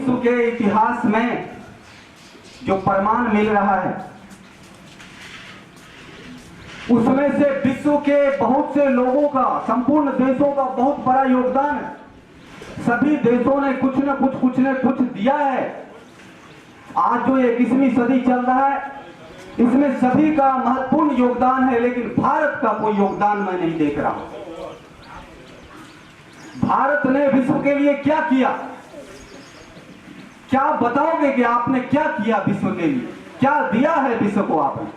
विश्व के इतिहास में जो प्रमाण मिल रहा है उसमें से विश्व के बहुत से लोगों का, संपूर्ण देशों का बहुत बड़ा योगदान है। सभी देशों ने कुछ न कुछ दिया है। आज जो 21वीं सदी चल रहा है इसमें सभी का महत्वपूर्ण योगदान है, लेकिन भारत का कोई योगदान मैं नहीं देख रहा हूं। भारत ने विश्व के लिए क्या किया? क्या बताओगे कि आपने क्या किया विश्व के लिए? क्या दिया है विश्व को आपने?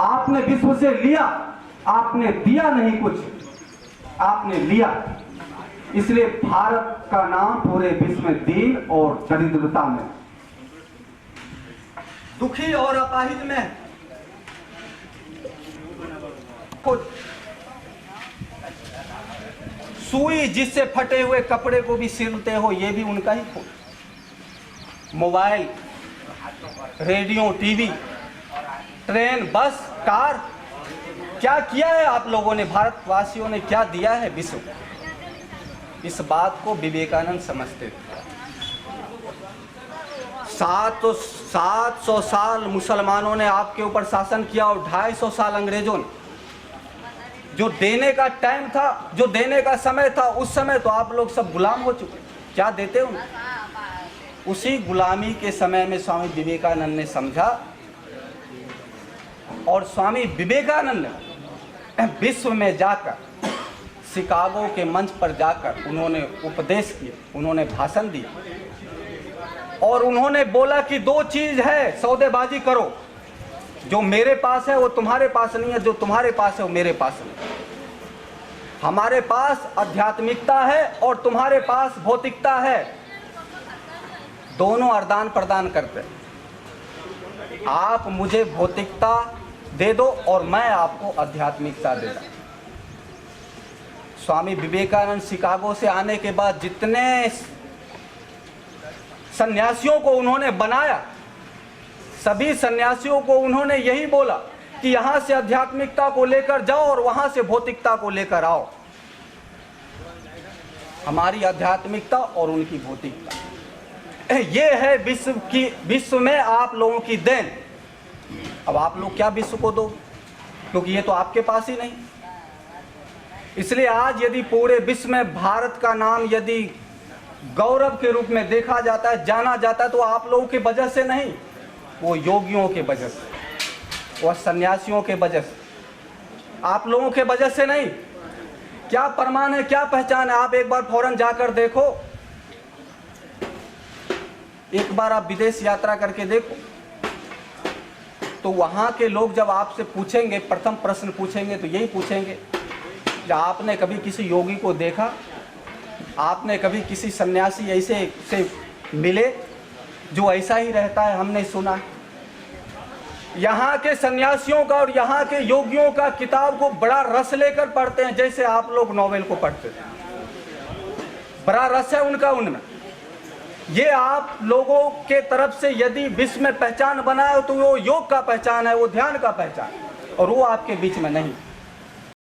आपने विश्व से लिया, आपने दिया नहीं कुछ, आपने लिया। इसलिए भारत का नाम पूरे विश्व में दीन और दरिद्रता में, दुखी और अपाहिज में सुई जिससे फटे हुए कपड़े को भी सिलते हो, ये भी उनका ही खोज। मोबाइल, रेडियो, टीवी, ट्रेन, बस, कार, क्या किया है आप लोगों ने? भारतवासियों ने क्या दिया है विश्व को? इस बात को विवेकानंद समझते थे। 700 साल मुसलमानों ने आपके ऊपर शासन किया और 250 साल अंग्रेजों ने। जो देने का टाइम था, जो देने का समय था, उस समय तो आप लोग सब गुलाम हो चुके। क्या देते हो? उसी गुलामी के समय में स्वामी विवेकानंद ने समझा, और स्वामी विवेकानंद ने विश्व में जाकर, शिकागो के मंच पर जाकर उन्होंने उपदेश किया, उन्होंने भाषण दिया और उन्होंने बोला कि 2 चीज है, सौदेबाजी करो। जो मेरे पास है वो तुम्हारे पास नहीं है, जो तुम्हारे पास है वो मेरे पास नहीं। हमारे पास आध्यात्मिकता है और तुम्हारे पास भौतिकता है। दोनों आदान प्रदान करते हैं। आप मुझे भौतिकता दे दो और मैं आपको आध्यात्मिकता दे दूं। स्वामी विवेकानंद शिकागो से आने के बाद जितने सन्यासियों को उन्होंने बनाया, सभी सन्यासियों को उन्होंने यही बोला कि यहां से आध्यात्मिकता को लेकर जाओ और वहां से भौतिकता को लेकर आओ। हमारी आध्यात्मिकता और उनकी भौतिकता, ये है विश्व में आप लोगों की देन। अब आप लोग क्या विश्व को दो, क्योंकि ये तो आपके पास ही नहीं। इसलिए आज यदि पूरे विश्व में भारत का नाम यदि गौरव के रूप में देखा जाता है, जाना जाता है, तो आप लोगों की वजह से नहीं, वो योगियों के वजह से, वह सन्यासियों के वजह से, आप लोगों के वजह से नहीं। क्या प्रमाण है, क्या पहचान है? आप एक बार फौरन जाकर देखो, एक बार आप विदेश यात्रा करके देखो, तो वहां के लोग जब आपसे पूछेंगे, प्रथम प्रश्न पूछेंगे तो यही पूछेंगे कि आपने कभी किसी योगी को देखा? आपने कभी किसी सन्यासी ऐसे से मिले जो ऐसा ही रहता है? हमने सुना। यहाँ के सन्यासियों का और यहाँ के योगियों का किताब को बड़ा रस लेकर पढ़ते हैं, जैसे आप लोग नॉवेल को पढ़ते हैं। बड़ा रस है उनका उनमें। ये आप लोगों के तरफ से यदि विश्व में पहचान बनाए तो वो योग का पहचान है, वो ध्यान का पहचान, और वो आपके बीच में नहीं।